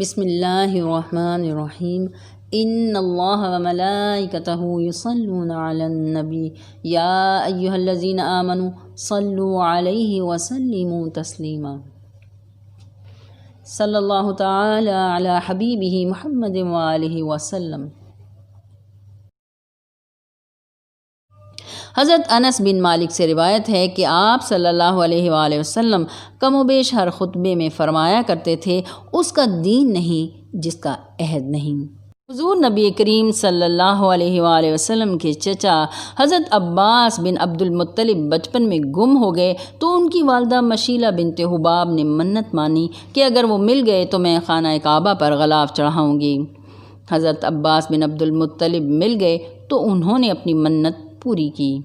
بسم اللہ الرحمن الرحیم ان اللہ وملائکتہ یصلون علی النبی یا ایہا الذین آمنوا صلوا علیہ وسلموا تسلیما صلی اللہ تعالی علی حبیبہ محمد وآلہ وسلم۔ حضرت انس بن مالک سے روایت ہے کہ آپ صلی اللہ علیہ وآلہ وسلم کم و بیش ہر خطبے میں فرمایا کرتے تھے، اس کا دین نہیں جس کا عہد نہیں۔ حضور نبی کریم صلی اللہ علیہ وآلہ وسلم کے چچا حضرت عباس بن عبد المطلب بچپن میں گم ہو گئے تو ان کی والدہ مشیلہ بنت حباب نے منت مانی کہ اگر وہ مل گئے تو میں خانہ کعبہ پر غلاف چڑھاؤں گی۔ حضرت عباس بن عبد المطلب مل گئے تو انہوں نے اپنی منت پوری کی۔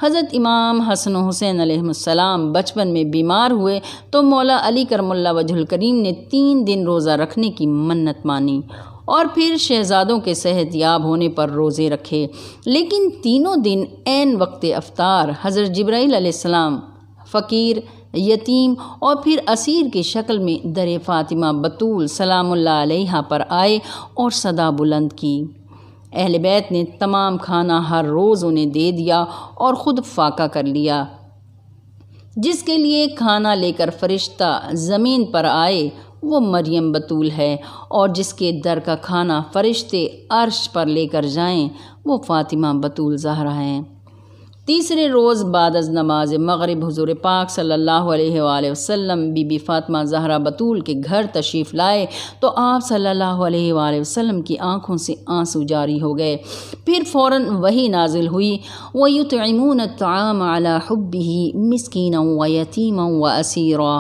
حضرت امام حسن و حسین علیہ السلام بچپن میں بیمار ہوئے تو مولا علی کرم اللہ وجہ الکریم نے 3 دن روزہ رکھنے کی منت مانی اور پھر شہزادوں کے صحت یاب ہونے پر روزے رکھے، لیکن تینوں دن عین وقت افطار حضرت جبرائیل علیہ السلام فقیر، یتیم اور پھر اسیر کی شکل میں در فاطمہ بطول سلام اللہ علیہا پر آئے اور صدا بلند کی۔ اہل بیت نے تمام کھانا ہر روز انہیں دے دیا اور خود فاقہ کر لیا۔ جس کے لیے کھانا لے کر فرشتہ زمین پر آئے وہ مریم بطول ہے، اور جس کے در کا کھانا فرشتے عرش پر لے کر جائیں وہ فاطمہ بطول زہرا ہیں۔ تیسرے روز بعد از نماز مغرب حضور پاک صلی اللہ علیہ وآلہ وسلم بی بی فاطمہ زہرا بطول کے گھر تشریف لائے تو آپ صلی اللہ علیہ وآلہ وسلم کی آنکھوں سے آنسو جاری ہو گئے۔ پھر فوراً وحی نازل ہوئی، وَيُطْعِمُونَ الطَّعَامَ عَلَى حُبِّهِ مِسْكِينًا وَيَتِيمًا وَأَسِيرًا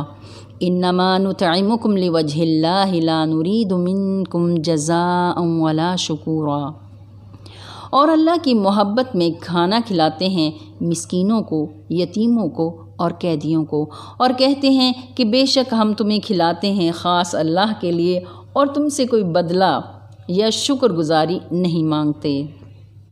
إِنَّمَا نُطْعِمُكُمْ لِوَجْهِ اللَّهِ لَا نُرِيدُ مِنكُمْ جَزَاءً وَلَا شُكُورًا۔ اور اللہ کی محبت میں کھانا کھلاتے ہیں مسکینوں کو، یتیموں کو اور قیدیوں کو، اور کہتے ہیں کہ بے شک ہم تمہیں کھلاتے ہیں خاص اللہ کے لیے اور تم سے کوئی بدلہ یا شکر گزاری نہیں مانگتے۔